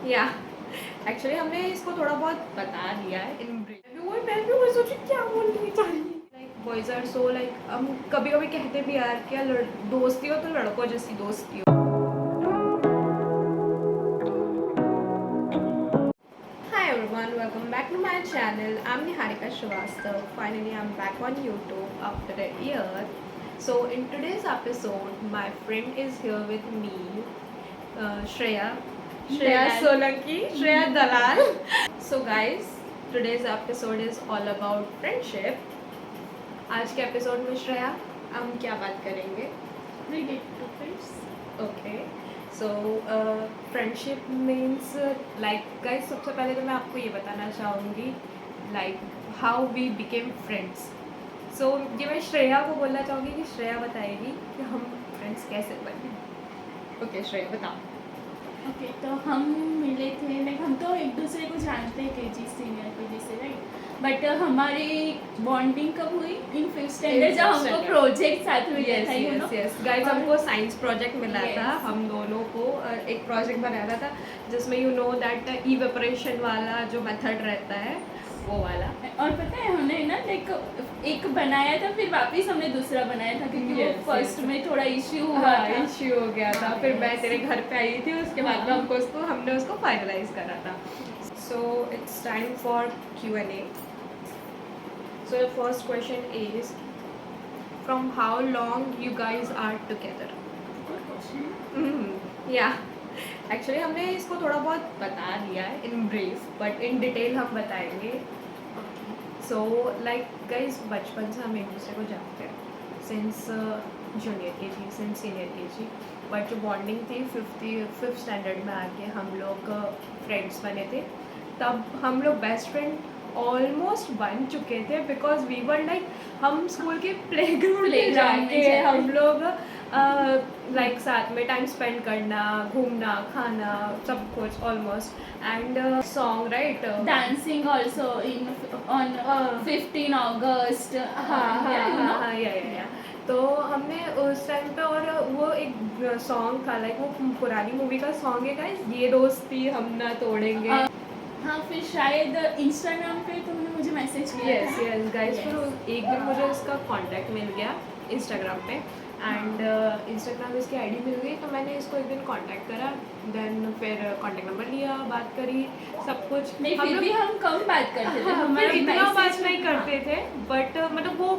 या एक्चुअली हमने इसको थोड़ा बहुत बता दिया है इन ब्रीफ। मैं भी वही सोची क्या बोलनी चाहिए। Like boys are so like हम कभी कभी कहते भी यार क्या दोस्ती हो तो लड़कों जैसी दोस्ती हो। Hi everyone, welcome back to my channel. I'm Niharika Srivastav. Finally, I'm back on YouTube after a year. So in today's episode, my friend is here with me, Shreya. Shreya Solanki, Shreya Dalal. So guys, today's episode is all about friendship. आज के episode में श्रेया हम क्या बात करेंगे? Related to friends. Okay so friendship means like guys सबसे पहले तो मैं आपको ये बताना चाहूँगी like how we became friends. So ये मैं श्रेया को बोलना चाहूँगी कि श्रेया बताएगी कि हम फ्रेंड्स कैसे बने। ओके श्रेया बताओ। ओके तो हम मिले थे लाइक हम तो एक दूसरे को जानते हैं केजी सीनियर केजी से राइट बट हमारी बॉन्डिंग कब हुई इन फिफ्थ स्टैंडर्ड जब हमको प्रोजेक्ट साथ में दिया था यू नो गाइस हमको साइंस प्रोजेक्ट मिला था। हम दोनों को एक प्रोजेक्ट बनाना था जिसमें यू नो दैट इवेपोरेशन वाला जो मेथड रहता है वो वाला। और पता है हमने ना लाइक एक बनाया था फिर वापस हमने दूसरा बनाया था क्योंकि वो फर्स्ट में थोड़ा इश्यू हुआ था। इश्यू हो गया था फिर मैं तेरे घर पे आई थी उसके बाद में हमने उसको फाइनलाइज करा था। So it's time for Q&A. So the first question is from how long you guys are together? Yeah. Actually हमने इसको थोड़ा बहुत बता दिया है in brief but in detail हम बताएंगे। सो लाइक गाइज बचपन से हम एक दूसरे को जानते हैं since junior KG since senior KG but जो बॉन्डिंग थी फिफ्थ स्टैंडर्ड में आके हम लोग फ्रेंड्स बने थे। तब हम लोग बेस्ट फ्रेंड ऑलमोस्ट बन चुके थे बिकॉज वी वर लाइक हम स्कूल के प्लेग्राउंड में जाके हम लोग लाइक साथ में टाइम स्पेंड करना घूमना खाना सब कुछ almost and song right dancing also in on 15 अगस्त। हाँ या तो हमने उस टाइम पे और वो एक सॉन्ग था लाइक वो पुरानी मूवी का सॉन्ग है गाइस ये दोस्ती हम ना तोड़ेंगे। हाँ फिर शायद इंस्टाग्राम पे तुमने मुझे मैसेज किया। यस गाइस फिर एक दिन मुझे इसका कांटेक्ट मिल गया इंस्टाग्राम पे एंड इंस्टाग्राम इसकी आईडी मिल गई तो मैंने इसको एक दिन कांटेक्ट करा देन फिर कांटेक्ट नंबर लिया बात करी सब कुछ। नहीं फिर भी हम कम बात करते थे हमारा इतना बात नहीं करते थे बट मतलब वो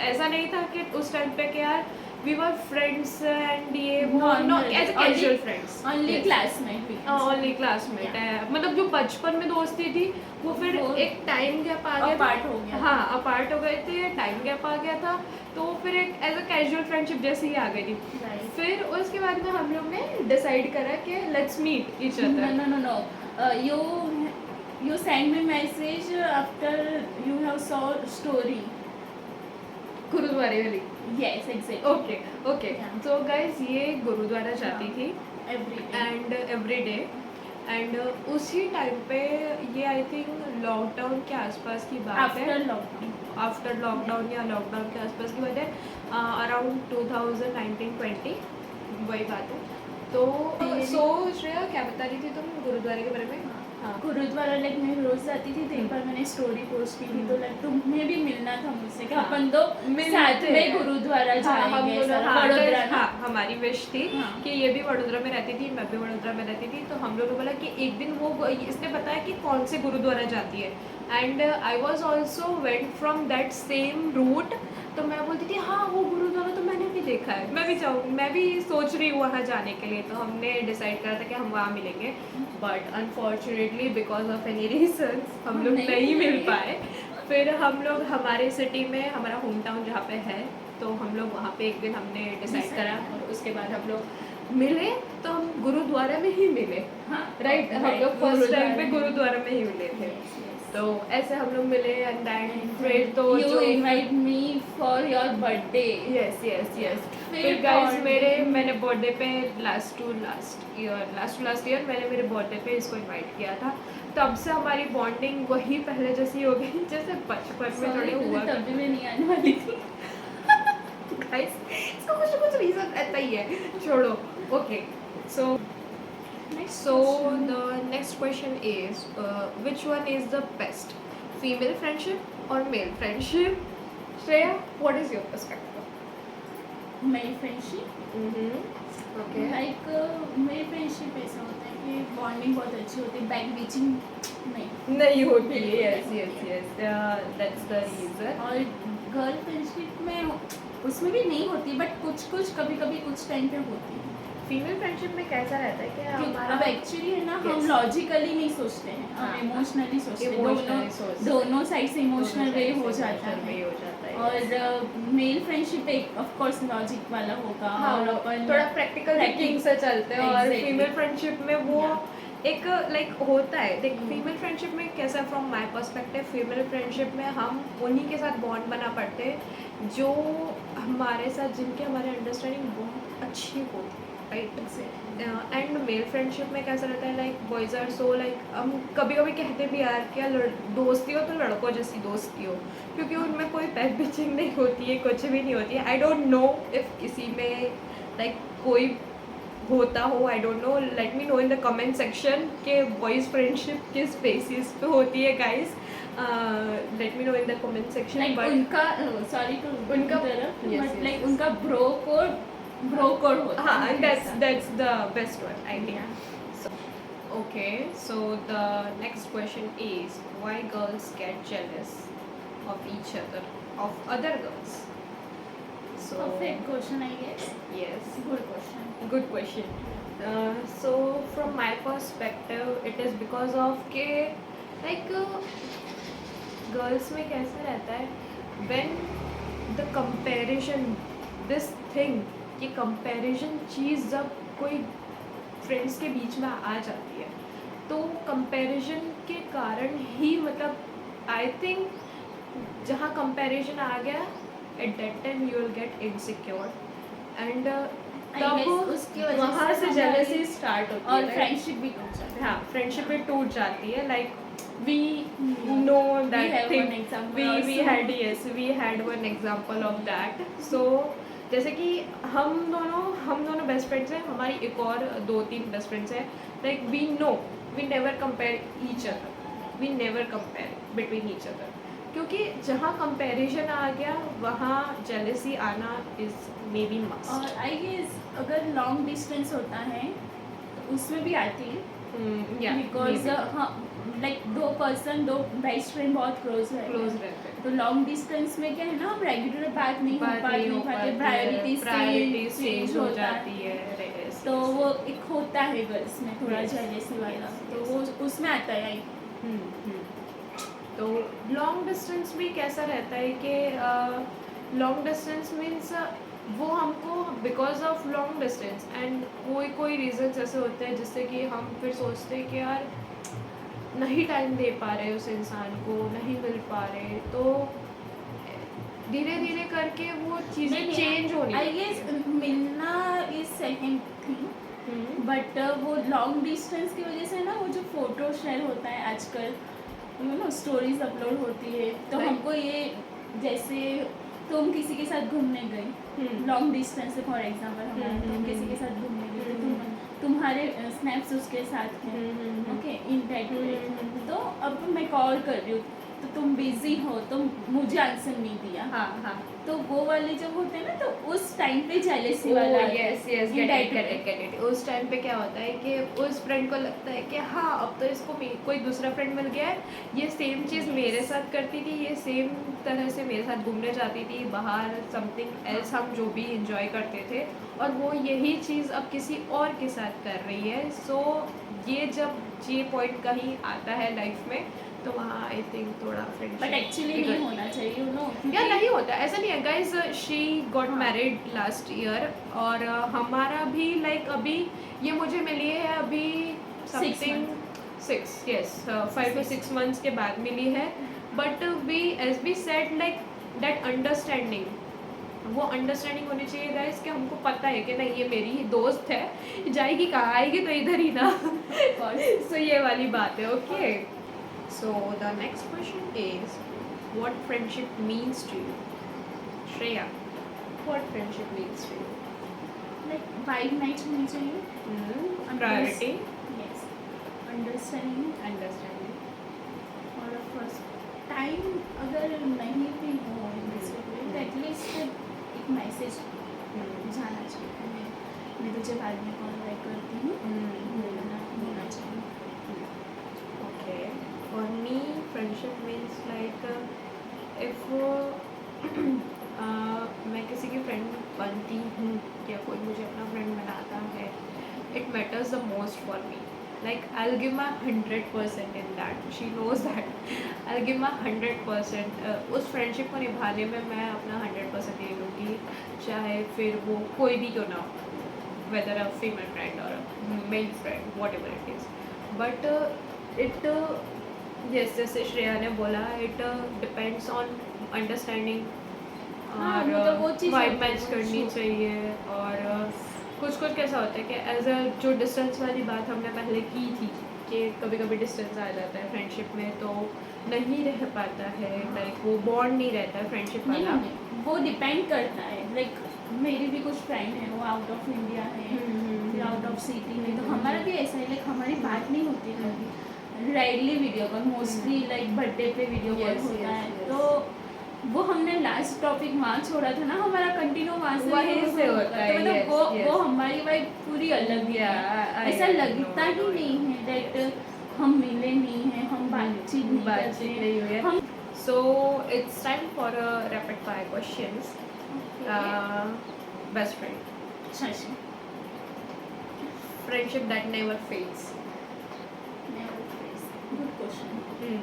ऐसा नहीं था कि उस टाइम पे कि यार वी वर फ्रेंड्स एंड ये वो no as casual friends only classmate only classmate है मतलब जो बचपन में दोस्ती थी वो फिर एक टाइम गैप आ गया अपार्ट हो गया। हाँ अपार्ट हो गए थे टाइम गैप आ गया था तो फिर एक एज अ कैजुअल फ्रेंडशिप जैसी ही आ गई थी। फिर उसके बाद में हम लोग ने डिसाइड करा कि let's meet each other. No you send me message after you have saw story गुरुद्वारे वाली। yes exactly ओके तो गाइज ये गुरुद्वारा जाती थी एवरी डे एंड उसी टाइम पे ये आई थिंक लॉकडाउन के आसपास की बात है आफ्टर लॉकडाउन या लॉकडाउन के आसपास की बात है अराउंड 2019-20 वही बात है। तो सो श्रेया क्या बता रही थी तुम गुरुद्वारे के बारे में? गुरुद्वारा लाइक मैं रोज जाती थी तो एक बार मैंने स्टोरी पोस्ट की थी तो लाइक तुम्हें भी मिलना था मुझसे कि अपन दो साथ में गुरुद्वारा जाएंगे। वडोदरा हमारी विश थी कि ये भी वडोदरा में रहती थी मैं भी वडोदरा में रहती थी तो हम लोगों ने बोला कि एक दिन वो इसने बताया कि कौन से गुरुद्वारा जाती है and I was also went from that same route तो मैं बोलती थी हाँ वो गुरुद्वारा तो मैंने भी देखा है मैं भी सोच रही हूँ वहाँ जाने के लिए। तो हमने डिसाइड करा था कि हम वहाँ मिलेंगे but unfortunately because of any reason हम लोग नहीं मिल पाए। फिर हम लोग हमारे सिटी में हमारा होम टाउन जहाँ पे है तो हम लोग वहाँ पे एक दिन हमने डिसाइड करा और उसके बाद हम लोग मिले तो हम गुरुद्वारा में ही मिले। राइट हम लोग फर्स्ट टाइम पे गुरुद्वारा में ही मिले थे तो ऐसे हम लोग मिले एंड देन फिर तो you invite me for your birthday. Yes फिर गाइस मैंने बर्थडे पे लास्ट टू लास्ट ईयर मैंने मेरे बर्थडे पे इसको इनवाइट किया था। तब से हमारी बॉन्डिंग वही पहले जैसी हो गई जैसे बचपन में थोड़ी हुआ। तब भी मैं नहीं आने वाली थी गाइस इसका कुछ रीजन रहता ही है छोड़ो। Okay so So the next question is, which one is the best, female friendship or male friendship? Shreya, what is your perspective? मेरी फ्रेंडशिप Okay. लाइक मेरी फ्रेंडशिप ऐसा होता है कि बॉन्डिंग बहुत अच्छी होती है, बैक बीचिंग नहीं। नहीं होती है, yes, that's the reason. और गर्ल फ्रेंडशिप में उसमें भी नहीं होती, बट कुछ कभी कभी कुछ टाइम पे होती है। फीमेल फ्रेंडशिप में कैसा रहता है कि हमारा अब एक्चुअली है ना, हम Yes. लॉजिकली नहीं सोचते हैं, हाँ, हम इमोशनली सोचते हैं। Emotionally सोचते हैं। दोनों साइड से इमोशनल वे हो जाता Emotional way है। हो जाता है, और मेल फ्रेंडशिप एक ऑफ कोर्स लॉजिक वाला होगा, हाँ, और वो अपन थोड़ा प्रैक्टिकल थिंकिंग से चलते हैं। और Exactly. फीमेल फ्रेंडशिप में वो Yeah. एक लाइक होता है, देख Hmm. फीमेल फ्रेंडशिप में कैसा, from my perspective, female friendship में हम उन्हीं के साथ बॉन्ड बना पड़ते हैं जो हमारे साथ, जिनके हमारे अंडरस्टैंडिंग बहुत अच्छी होती है, राइट। एंड मेल फ्रेंडशिप में कैसा रहता है, like boys are so like, हम कभी कभी कहते भी यार क्या दोस्ती हो तो लड़कों जैसी दोस्ती हो, क्योंकि उनमें कोई बैक बिचिंग नहीं होती है, कुछ भी नहीं होती है। आई डोंट नो इफ़ किसी में लाइक कोई होता हो, I don't know, late me know in the comment section के बॉयज़ फ्रेंडशिप किस बेसिस पे होती है guys, late me know in the comment section. Like but उनका सॉरी टू उनका- तरफ, Yes, but yes, like yes. उनका ब्रो कोड होता हाँ, है। that's the best one, I think. Yeah. So, okay, so the next question is, why girls get jealous of each other, of other girls? So Perfect question, I guess. yes, Good question. good question. So from my perspective, it is because of के like girls में कैसा रहता है, when the comparison, this thing, ये comparison चीज़ जब कोई friends के बीच में आ जाती है, तो कंपैरिजन के कारण ही, मतलब आई थिंक जहाँ कंपैरिजन आ गया, at that time you will get insecure, and I guess तब उसकी वजह वहाँ से से हमारी- जेलसी स्टार्ट होती है, और right? फ्रेंडशिप भी टूट जाती है। हाँ, फ्रेंडशिप भी टूट जाती है, like we Hmm. No We that have thing, one example we also. had one example of that. So जैसे कि हम दोनों बेस्ट फ्रेंड्स हैं, हमारी एक और 2-3 बेस्ट फ्रेंड्स हैं, like we never compare each other, we never compare between each other, क्योंकि जहाँ कंपैरिजन आ गया वहाँ जेलसी आना इज मे बी मस्ट। और आई गेस अगर लॉन्ग डिस्टेंस होता है तो उसमें भी आती है, बिकॉज हाँ, लाइक दो बेस्ट फ्रेंड बहुत क्लोज क्लोज है, रहते हैं, तो लॉन्ग डिस्टेंस में क्या है ना, हम रेगुलर बात नहीं हो पाते, प्रायोरिटी चेंज हो जाती है। है, तो वो एक होता है गर्ल्स में थोड़ा Yes. जेलसी वाला, Yes, तो yes. वो उसमें आता है। तो लॉन्ग डिस्टेंस भी कैसा रहता है कि लॉन्ग डिस्टेंस मीन्स वो हमको because of long distance and कोई रीजंस ऐसे होते हैं जिससे कि हम फिर सोचते हैं कि यार नहीं टाइम दे पा रहे उस इंसान को, नहीं मिल पा रहे, तो धीरे धीरे करके वो चीज़ें चेंज होनी आई गेस मिलना इज सेकंड थिंग, बट वो लॉन्ग डिस्टेंस की वजह से ना, वो जो फोटो शेयर होता है आजकल, यू नो स्टोरीज अपलोड होती है, तो Right. हमको ये, जैसे तुम किसी के साथ घूमने गई लॉन्ग डिस्टेंस से, फॉर एग्जांपल हमारा, तुम किसी के साथ घूमने गए, तो तुम्हारे स्नैप्स उसके साथ हैं, ओके, इन दैट वे, तो अब मैं कॉल कर रही हूँ तो तुम बिजी हो, तो मुझे आंसर नहीं दिया, हाँ, तो वो वाले जब होते हैं ना, तो उस टाइम पे जेलेसी वाला यस Indirect गेट इट। उस टाइम पे क्या होता है कि उस फ्रेंड को लगता है कि हाँ अब तो इसको कोई दूसरा फ्रेंड मिल गया है, ये सेम चीज़ मेरे साथ करती थी, ये सेम तरह से मेरे साथ घूमने जाती थी बाहर, समथिंग एल्स हम जो भी इंजॉय करते थे, और वो यही चीज़ अब किसी और के साथ कर रही है। सो ये जब ये पॉइंट कहीं आता है लाइफ में, तो वहाँ आई थिंक थोड़ा फ्रेंडशिप, बट एक्चुअली नहीं होना चाहिए, यू नो, या नहीं होता, ऐसा नहीं है गाइज। शी गॉट हाँ. मैरिड लास्ट ईयर, और हमारा भी लाइक अभी ये मुझे मिली है अभी समथिंग 5 to 6 months के बाद मिली है, but we as be said like that understanding, वो अंडरस्टैंडिंग होनी चाहिए गाइज कि हमको पता है कि नहीं ये मेरी ही दोस्त है, जाएगी कहाँ, आएगी तो इधर ही ना। सो ये वाली बात है, okay. So the next question is, what friendship means to you? Shreya, what friendship means to you? Like vibe match होनी चाहिए, Priority. अंडरस्टैंडिंग और ऑफ कोर्स टाइम अगर नहीं भी हो एटलीस्ट एक मैसेज जाना चाहिए मैं तुझे बाद में कॉल बैक करती हूँ बोलना होना चाहिए. Okay. For me, friendship means like if मैं किसी की फ्रेंड बनती हूँ या कोई मुझे अपना फ्रेंड बनाता है, it matters the most for me. Like I'll give my 100% in that. She knows that. I'll give my 100%. उस फ्रेंडशिप को निभाने में मैं अपना 100% दे दूँगी, चाहे फिर वो कोई भी क्यों ना हो, whether a female friend or a male friend, whatever it is. But it yes, जैसे श्रेया ने बोला, it depends on understanding हाँ, और मतलब वो चीज़ वाइब होती है, मैच वो करनी show. चाहिए. और कुछ कुछ कैसा होता है कि एज अ जो डिस्टेंस वाली बात हमने पहले की थी कि कभी कभी डिस्टेंस आ जाता है फ्रेंडशिप में, तो नहीं रह पाता है, लाइक वो बॉन्ड नहीं रहता है फ्रेंडशिप नहीं वाला. नहीं वो डिपेंड करता है. लाइक मेरी भी कुछ फ्रेंड है वो आउट ऑफ इंडिया है फिर आउट ऑफ सिटी है, तो हमारा भी ऐसा है. लाइक हमारी बात नहीं होती कभी, rarely video call, mostly like birthday पे वीडियो कॉल Yes, होता yes, है. yes. तो वो हमने लास्ट टॉपिक वहाँ छोड़ा था ना, हमारा कंटिन्यू वहाँ से वहीं से होता है. तो मतलब yes, वो yes. वो हमारी वाइब पूरी अलग ही है. Yeah, ऐसा I लगता know, ही know, नहीं है दैट हम मिले नहीं हैं, हम बातचीत नहीं बातचीत करते नहीं हुई है. हम. So it's time for a rapid fire questions. Best friend, Shashi. friendship that never fades. Good question. Hmm.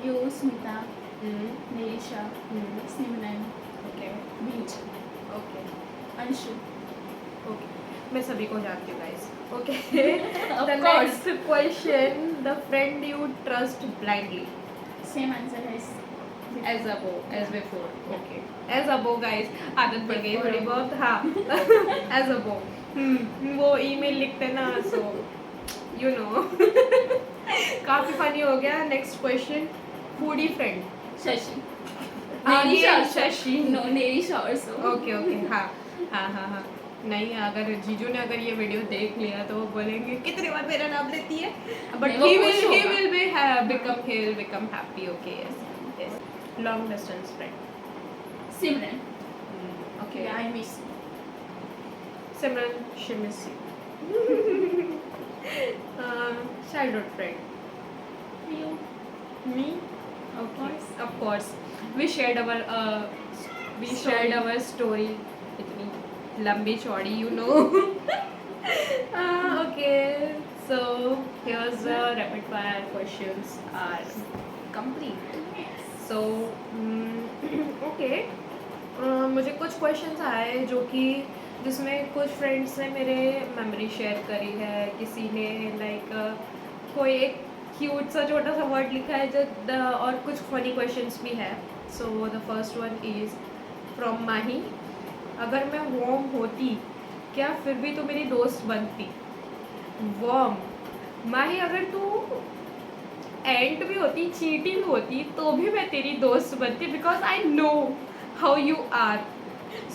You, Smita, Hmm. निरिशा, Hmm. Simran, Okay. Beach, Okay. Anshu. Okay. मैं सभी को जानती हूँ guys. Okay. Of The course. next question, the friend you trust blindly. Same answer है. As above, as before. Okay. As above guys. आदत पड़ गई थोड़ी Before. बहुत. हाँ. As above. वो ईमेल लिखते ना, so you know. काफी फनी हो गया. Next question, foodie friend. Shashi. Again Shashi. No, Nirisha also. Okay okay. हाँ हाँ हाँ हाँ. नहीं, अगर जीजू ने अगर ये वीडियो देख लिया तो वो बोलेंगे कितनी बार मेरा नाम लेती है, बट नहीं, वो he खुश होगा. will become happy. Okay, yes. Long distance friend. Simran. Okay. I miss. Simran, she miss you. Childhood friend. You. Me? Okay. Of course. We shared our story. इतनी लंबी चौड़ी, you know. Okay. So here's the rapid fire questions are complete. So okay. मुझे कुछ questions आए जो कि जिसमें कुछ फ्रेंड्स ने मेरे मेमोरी शेयर करी है, किसी ने लाइक कोई एक क्यूट सा छोटा सा वर्ड लिखा है जो और कुछ फनी क्वेश्चंस भी है. So the first one is from Mahi. अगर मैं वॉर्म होती क्या फिर भी तो मेरी दोस्त बनती? वॉर्म माही, अगर तू एंड भी होती, चीटी भी होती, तो भी मैं तेरी दोस्त बनती, because I know how you are.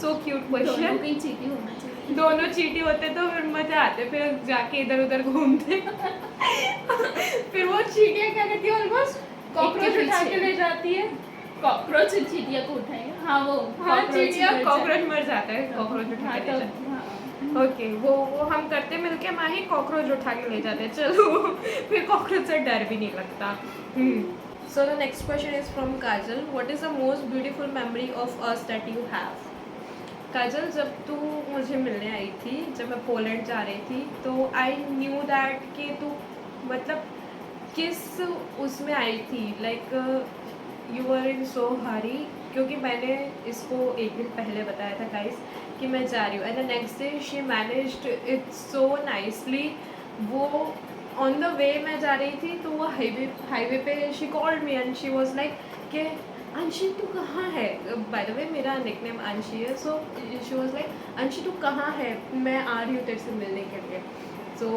So cute दोनों क्वेश्चन. की चीटी होना चाहिए. दोनों चीटी होते तो फिर मजा आते, फिर जाके इधर उधर घूमते. फिर वो चीटियाँ क्या करती है, ऑलमोस्ट कॉकरोच उठा के ले जाती है. कॉकरोच चीटिया को उठाएगा. हाँ वो हाँ, cockroach चीटियाँ मर जाए. कॉकरोच मर जाता है, कॉकरोच उठा हाँ के ले तो जाते हैं. हाँ. ओके, वो हम करते मिलके माही, कॉकरोच उठा के ले जाते हैं. चलो, फिर कॉकरोच से डर भी नहीं लगता. So the next question is from Kajal. What is the most beautiful memory of us that you have? Kajal, जब तू मुझे मिलने आई थी, जब मैं पोलैंड जा रही थी, तो आई न्यू दैट कि तू मतलब किस उसमें आई थी, लाइक यू वर इन सो हरी, क्योंकि मैंने इसको एक दिन पहले बताया था गाइस कि मैं जा रही हूँ, and the next day she managed it so nicely. वो ऑन द वे मैं जा रही थी, तो वो हाईवे पे she called me and she was like कि अंशी तू कहाँ है? बाय द वे मेरा निकनेम अंशी है. सो शी वाज लाइक अंशी तू कहाँ है, मैं आ रही हूँ तेरे से मिलने के लिए. सो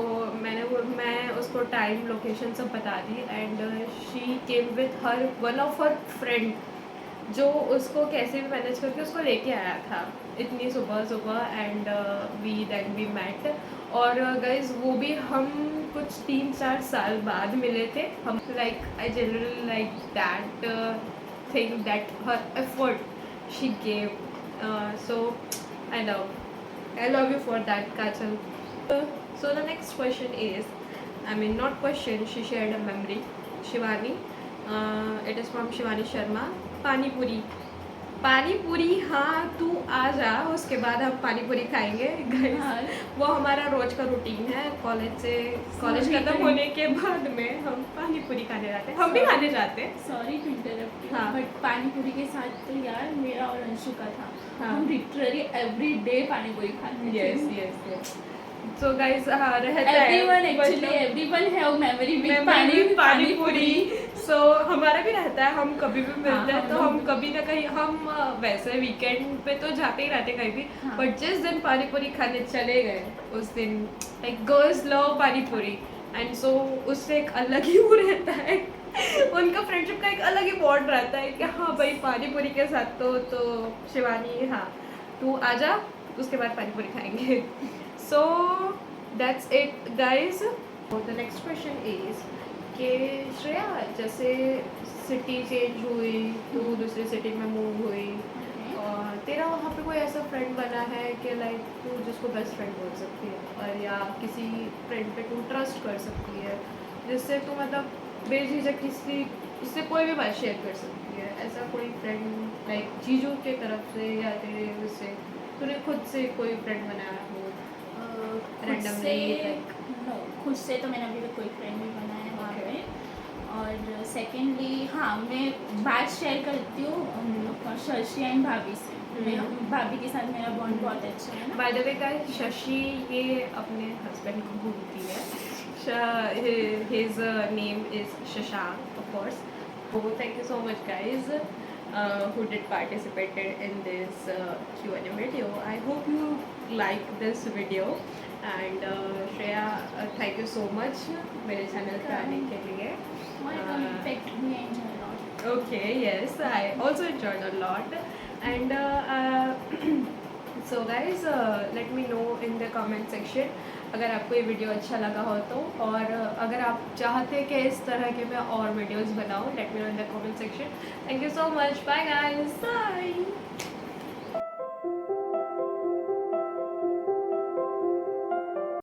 मैं उसको टाइम लोकेशन सब बता दी, and she came with her one of her friend जो उसको कैसे भी मैनेज करके उसको लेके आया था इतनी सुबह, and we then we met. और गाइज वो भी हम कुछ 3-4 साल बाद मिले थे हम. Like I generally like that thing that her effort she gave. So I love you for that, Kajal. So the next question is, I mean not question, she shared a memory. Shivani, it is from Shivani Sharma. पानी पूरी हाँ तू आ जा, उसके बाद हम पानी पूरी खाएंगे. Guys, हाँ. वो हमारा रोज का रूटीन है. कॉलेज खत्म होने के बाद में हम पानी पूरी खाने जाते हैं. हम भी खाने जाते हैं. सॉरी टू इंटरप्ट, हाँ. बट पानी पूरी के साथ तो यार मेरा और अंशु का था. हाँ. हम लिटरली एवरी डे पानी पूरी खाते थे. yes. So guys, रहता है everyone have memory with पानी पूरी. सो हमारा भी रहता है. हम कभी भी मिलते हैं हाँ, तो हम हम कभी ना कहीं हम वैसे वीकेंड पे तो जाते ही रहते कहीं भी. हाँ. बट जिस दिन पानी पूरी खाने चले गए उस दिन लाइक गर्ल्स लव पानी पूरी. एंड सो उससे एक अलग ही वो रहता है. उनका फ्रेंडशिप का एक अलग ही बॉन्ड रहता है कि हाँ भाई पानी पूरी के साथ तो शिवानी हाँ तू आजा, उसके बाद पानी पूरी खाएंगे. So that's it guys. The next question is कि श्रेया जैसे सिटी चेंज हुई, तू दूसरी सिटी में मूव हुई, और तेरा वहाँ पे कोई ऐसा फ्रेंड बना है कि लाइक तू जिसको बेस्ट फ्रेंड बोल सकती है, और या किसी फ्रेंड पे तू ट्रस्ट कर सकती है जिससे तू मतलब बेझिझक इससे कोई भी बात शेयर कर सकती है. ऐसा कोई फ्रेंड लाइक जीजू के तरफ से या तेरे उससे तूने खुद से कोई फ्रेंड बनाया हो रैंडमली? खुद से तो मैंने अभी तक कोई फ्रेंड नहीं बनाया है वहाँ पे. और सेकेंडली हाँ मैं बात शेयर करती हूँ शशि एंड भाभी से. भाभी के साथ मेरा बॉन्ड बहुत अच्छा है ना. By the way guys, Shashi ये अपने हस्बैंड को बोलती है. His name is Shashank, of course. So thank you so much guys who did participated in this Q&A video. I hope you like this video. And Shreya, thank you so much मेरे channel पे आने के लिए. Welcome. In fact, we enjoy a lot. Okay, yes, I also enjoyed a lot. And so guys, let me know in the comment section अगर आपको ये video अच्छा लगा हो तो, और अगर आप चाहते हैं कि इस तरह के मैं और वीडियोस बनाऊं, let me know in the comment section. Thank you so much. Bye guys. Bye.